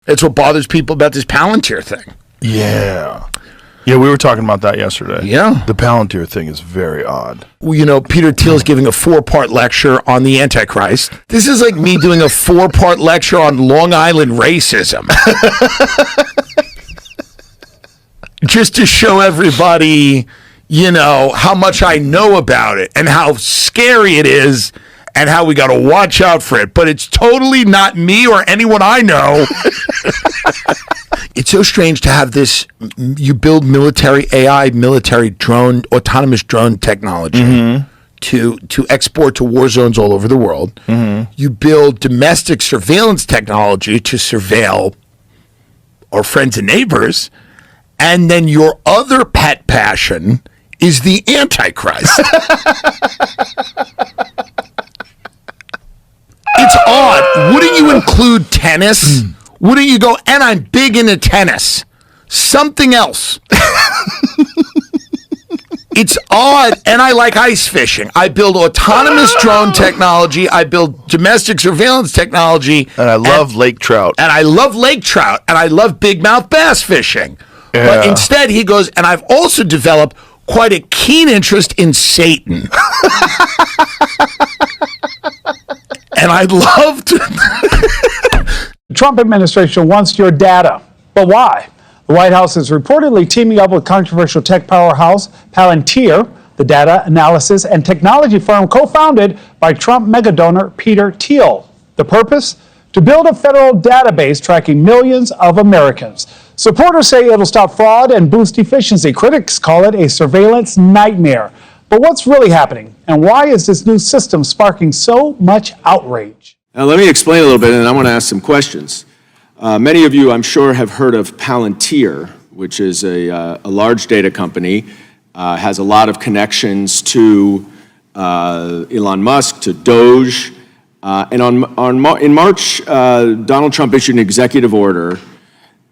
It's what bothers people about this Palantir thing. Yeah. Yeah, we were talking about that yesterday. Yeah. The Palantir thing is very odd. Well, you know, Peter Thiel's giving a 4-part lecture on the Antichrist. This is like me doing a 4-part lecture on Long Island racism. Just to show everybody, you know, how much I know about it and how scary it is and how we got to watch out for it. But it's totally not me or anyone I know. It's so strange to have this, you build military AI, military drone, autonomous drone technology to export to war zones all over the world. You build domestic surveillance technology to surveil our friends and neighbors. And then your other pet passion is the Antichrist. It's odd. Wouldn't you include tennis? Wouldn't you go, and I'm big into tennis? Something else. It's odd, and I like ice fishing. I build autonomous drone technology. I build domestic surveillance technology. And I love lake trout. And I love lake trout, and I love big mouth bass fishing. Yeah. But instead, he goes, and I've also developed quite a keen interest in Satan. And I'd love to. The Trump administration wants your data, but why? The White House is reportedly teaming up with controversial tech powerhouse Palantir, the data analysis and technology firm co-founded by Trump megadonor Peter Thiel. The purpose? To build a federal database tracking millions of Americans. Supporters say it'll stop fraud and boost efficiency. Critics call it a surveillance nightmare. But what's really happening? And why is this new system sparking so much outrage? Now, let me explain a little bit, and I want to ask some questions. Many of you, I'm sure, have heard of Palantir, which is a large data company, has a lot of connections to Elon Musk, to Doge. And in March, Donald Trump issued an executive order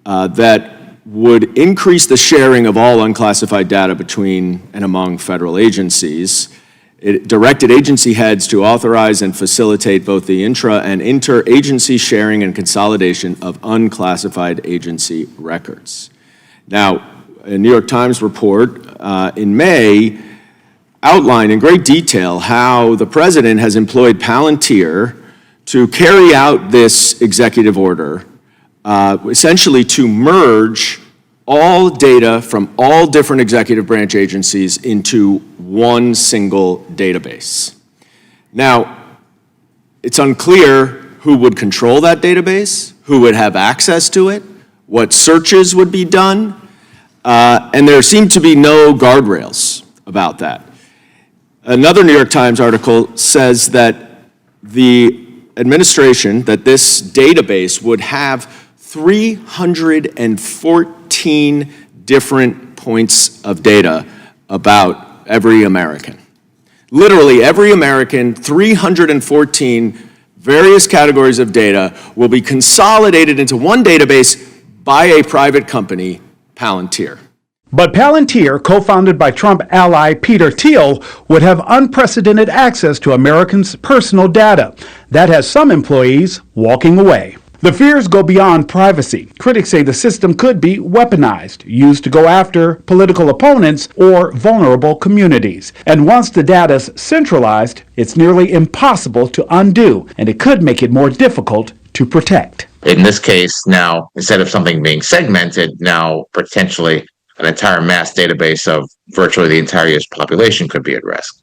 that would increase the sharing of all unclassified data between and among federal agencies. It directed agency heads to authorize and facilitate both the intra- and inter-agency sharing and consolidation of unclassified agency records. Now, a New York Times report in May outlined in great detail how the president has employed Palantir to carry out this executive order, essentially to merge all data from all different executive branch agencies into one single database. Now, it's unclear who would control that database, who would have access to it, what searches would be done, and there seem to be no guardrails about that. Another New York Times article says that the administration, that this database would have 314 different points of data about every American. Literally every American, 314 various categories of data will be consolidated into one database by a private company, Palantir. But Palantir, co-founded by Trump ally Peter Thiel, would have unprecedented access to Americans' personal data. That has some employees walking away. The fears go beyond privacy. Critics say the system could be weaponized, used to go after political opponents or vulnerable communities. And once the data's centralized, it's nearly impossible to undo, and it could make it more difficult to protect. In this case, now, instead of something being segmented, now potentially an entire mass database of virtually the entire U.S. population could be at risk.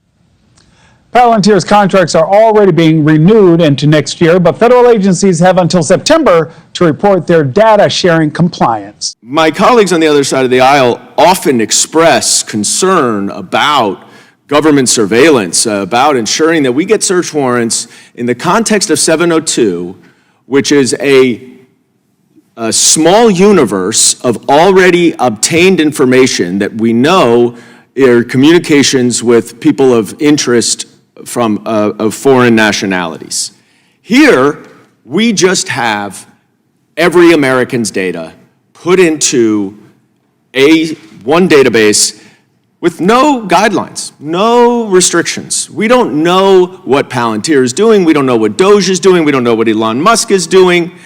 Palantir's contracts are already being renewed into next year, but federal agencies have until September to report their data sharing compliance. My colleagues on the other side of the aisle often express concern about government surveillance, about ensuring that we get search warrants in the context of 702, which is a small universe of already obtained information that we know are communications with people of interest from of foreign nationalities. Here, we just have every American's data put into one database with no guidelines, no restrictions. We don't know what Palantir is doing. We don't know what Doge is doing. We don't know what Elon Musk is doing.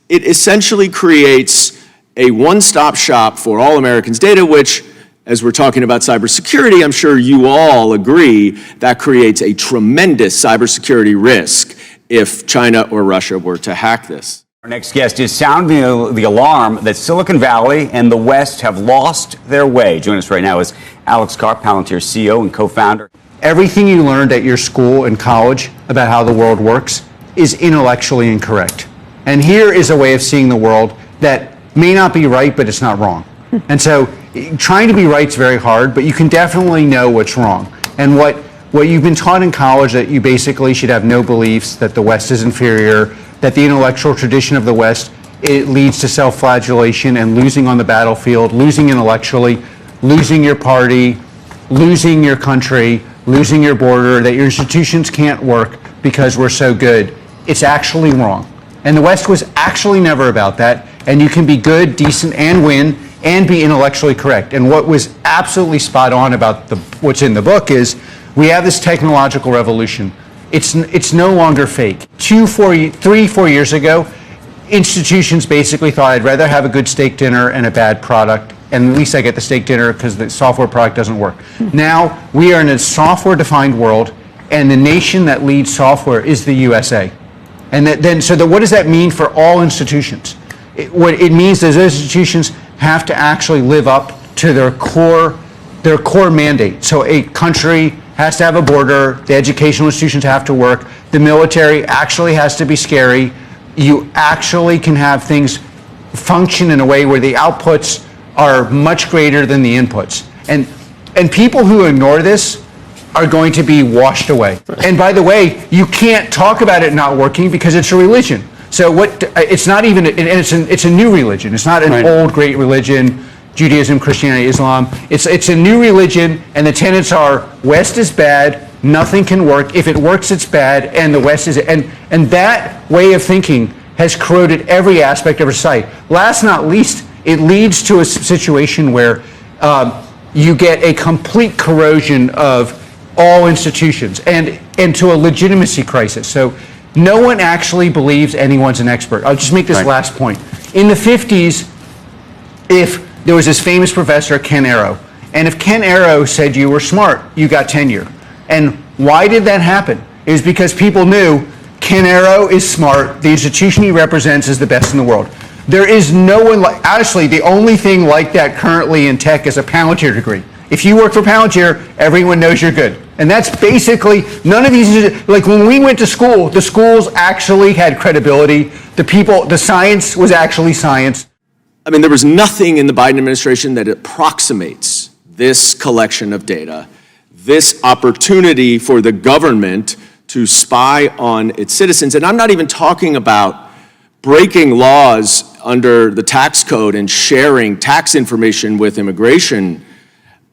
it essentially creates a one-stop shop for all Americans' data, which, as we're talking about cybersecurity, I'm sure you all agree that creates a tremendous cybersecurity risk if China or Russia were to hack this. Our next guest is sounding the alarm that Silicon Valley and the West have lost their way. Joining us right now is Alex Karp, Palantir CEO and co-founder. Everything you learned at your school and college about how the world works is intellectually incorrect. And here is a way of seeing the world that may not be right, but it's not wrong. And so trying to be right is very hard, but you can definitely know what's wrong. And what you've been taught in college, that you basically should have no beliefs, that the West is inferior, that the intellectual tradition of the West, it leads to self-flagellation and losing on the battlefield, losing intellectually, losing your party, losing your country, losing your border, that your institutions can't work because we're so good. It's actually wrong. And the West was actually never about that. And you can be good, decent, and win, and be intellectually correct. And what was absolutely spot on about what's in the book is we have this technological revolution. It's no longer fake. 3-4 years ago, institutions basically thought I'd rather have a good steak dinner and a bad product, and at least I get the steak dinner because the software product doesn't work. Now we are in a software-defined world, and the nation that leads software is the USA. And what does that mean for all institutions? What it means is those institutions have to actually live up to their core mandate. So a country has to have a border, the educational institutions have to work, the military actually has to be scary. You actually can have things function in a way where the outputs are much greater than the inputs. And people who ignore this are going to be washed away. And by the way, you can't talk about it not working because it's a religion. So it's not even, and it's a new religion. It's not an old great religion, Judaism, Christianity, Islam. It's a new religion, and the tenets are West is bad, nothing can work. If it works, it's bad, and the West is, and that way of thinking has corroded every aspect of our society. Last not least, it leads to a situation where you get a complete corrosion of all institutions and to a legitimacy crisis. So no one actually believes anyone's an expert. I'll just make this last point. In the 50s, if there was this famous professor, Ken Arrow, and if Ken Arrow said you were smart, you got tenure. And why did that happen? It was because people knew Ken Arrow is smart, the institution he represents is the best in the world. There is no one like, honestly, the only thing like that currently in tech is a Palantir degree. If you work for Palantir, everyone knows you're good. And that's basically, none of these, like when we went to school, the schools actually had credibility. The science was actually science. I mean, there was nothing in the Biden administration that approximates this collection of data, this opportunity for the government to spy on its citizens. And I'm not even talking about breaking laws under the tax code and sharing tax information with immigration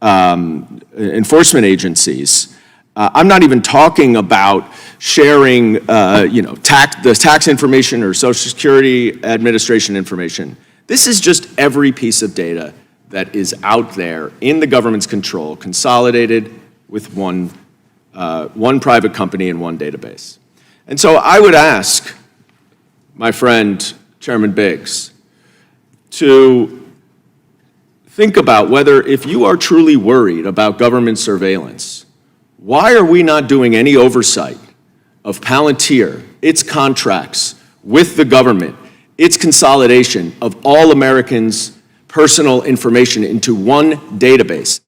enforcement agencies. I'm not even talking about sharing, the tax information or Social Security Administration information. This is just every piece of data that is out there in the government's control, consolidated with one private company and one database. And so I would ask my friend, Chairman Biggs, to think about whether, if you are truly worried about government surveillance, why are we not doing any oversight of Palantir, its contracts with the government, its consolidation of all Americans' personal information into one database?